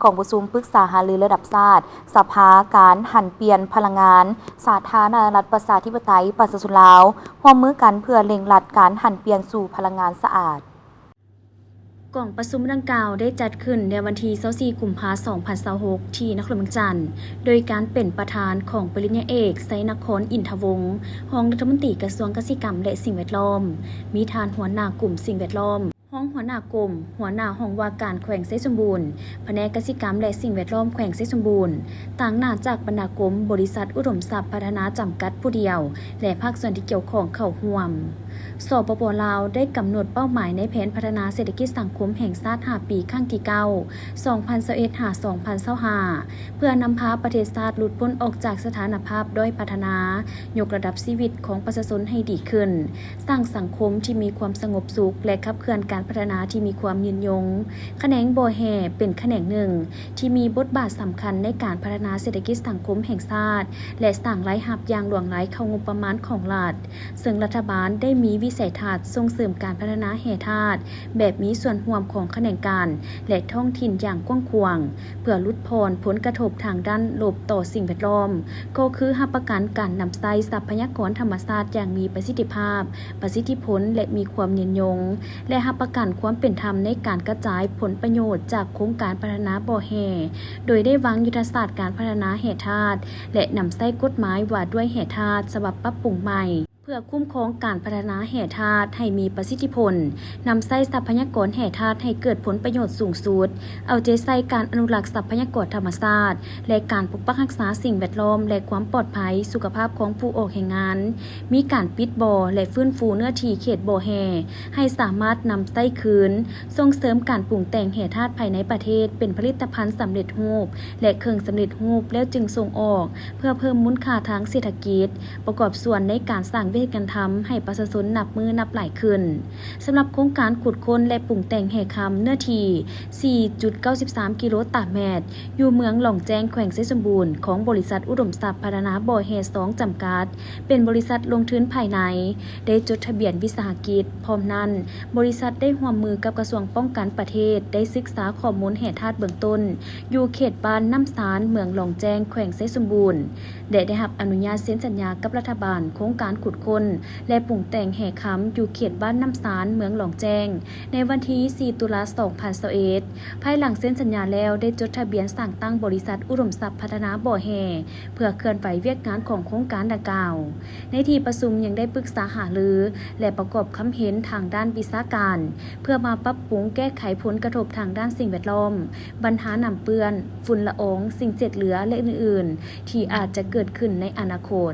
กองประชุมปรึกษาหารือระดับชาติสภาการหันเปลี่ยนพลังงานสาธารณรัฐประชาธิปไตยประชาชนลาวร่วมมือกันเพื่อเร่งรัดการหันเปลี่ยนสู่พลังงานสะอาดกล่องประชุมดังกล่าวได้จัดขึ้นในวันที่24กุมภาพันธ์ 2026 ที่นครหลวงเวียงจันทน์โดยการเป็นประธานของปริญญาเอกไซนครอินทวงศ์รองรัฐมนตรีกระทรวงเกษตรกรรมและสิ่งแวดล้อมมีทานหัวหน้ากลุ่มสิ่งแวดล้อมห้องหัวหน้ากรมหัวหน้าห้องว่าการแขวงไซสมบูรณ์แผนกเกษตรกรรมและสิ่งแวดล้อมแขวงไซสมบูรณ์ต่างหน้าจากบรรณาคมบริษัทอุดมทรัพย์พัฒนาจำกัดผู้เดียวและภาคส่วนที่เกี่ยวข้องเข้าร่วมสปป.ลาวได้กำหนดเป้าหมายในแผนพัฒนาเศรษฐกิจสังคมแห่งชาติ5 ปีครั้งที่ 9 2021-2025 เพื่อนำพาประเทศชาติหลุดพ้นออกจากสถานภาพด้อยพัฒนายกระดับชีวิตของประชาชนให้ดีขึ้นสร้างสังคมที่มีความสงบสุขและขับเคลื่อนการพัฒนาที่มีความยืนยงแขนงบ่อแห่เป็นแขนงหนึ่งที่มีบทบาทสำคัญในการพัฒนาเศรษฐกิจสังคมแห่งชาติและสร้างรายรับอย่างหลวงหลายเข้างบประมาณของรัฐซึ่งรัฐบาลได้มีวิสัยทัศน์ส่งเสริมการพัฒนาแห่ธาตุแบบมีส่วนร่วมของแขนงการและท้องถิ่นอย่างกว้างขวางเพื่อลดพ้นผลกระทบทางด้านลบต่อสิ่งแวดล้อมก็คือรับประกันการนำใช้ทรัพยากรธรรมชาติอย่างมีประสิทธิภาพประสิทธิผลและมีความยืนยงและรับประกันความเป็นธรรมในการกระจายผลประโยชน์จากโครงการพัฒนาบ่อแห่โดยได้วางยุทธศาสตร์การพัฒนาแห่ธาตุและนำใช้กฎหมายว่าด้วยแห่ธาตุฉบับปรับปรุงใหม่เพื่อคุ้มครองการพัฒนาแห่ธาตุให้มีประสิทธิผลนำใช้ทรัพยากรแห่ธาตุให้เกิดผลประโยชน์สูงสุดเอาใจใส่การอนุรักษ์ทรัพยากรธรรมชาติและการปกปักรักษาสิ่งแวดล้อมและความปลอดภัยสุขภาพของผู้ออกแห่งงานมีการปิดบ่อและฟื้นฟูเนื้อที่เขตบ่อแห่ให้สามารถนำใช้คืนส่งเสริมการปรุงแต่งแห่ธาตุภายในประเทศเป็นผลิตภัณฑ์สำเร็จรูปและเครื่องสำเร็จรูปแล้วจึงส่งออกเพื่อเพิ่มมูลค่าทางเศรษฐกิจประกอบส่วนในการสร้างเวทกันทำให้ประชาชนนับมือนับหลายขึ้นสำหรับโครงการขุดค้นและปรุงแต่งแห่คำเนื้อที่ 4.93 กิโลตารางเมตรอยู่เมืองหล่องแจ้งแขวงไซสมบูรณ์ของบริษัทอุดมทรัพย์พัฒนาบ่อแห่2จำกัดเป็นบริษัทลงทุนภายในได้จดทะเบียนวิสาหกิจพร้อมนั้นบริษัทได้ร่วมมือกับกระทรวงป้องกันประเทศได้ศึกษาข้อมูลแห่ธาตุเบื้องต้นอยู่เขตบ้านน้ำสารเมืองหล่องแจ้งแขวงไซสมบูรณ์ได้รับอนุญาตเซ็นสัญญากับรัฐบาลโครงการขุดค้นและปรุงแต่งแห่คำอยู่เขตบ้านน้ำสารเมืองหลองแจ้งในวันที่4 ตุลาคม 2021ภายหลังเซ็นสัญญาแล้วได้จดทะเบียนสั่งตั้งบริษัทอุดมทรัพย์พัฒนาบ่อแห่เพื่อเคลื่อนไหวเวียกงานของโครงการดังกล่าวในที่ประชุมยังได้ปรึกษาหารือและประกอบคำเห็นทางด้านวิชาการเพื่อมาปรับปรุงแก้ไขผลกระทบทางด้านสิ่งแวดล้อมปัญหาน้ำเปื้อนฝุ่นละอองสิ่งเจ็ดเหลือและอื่นๆที่อาจจะเกิดขึ้นในอนาคต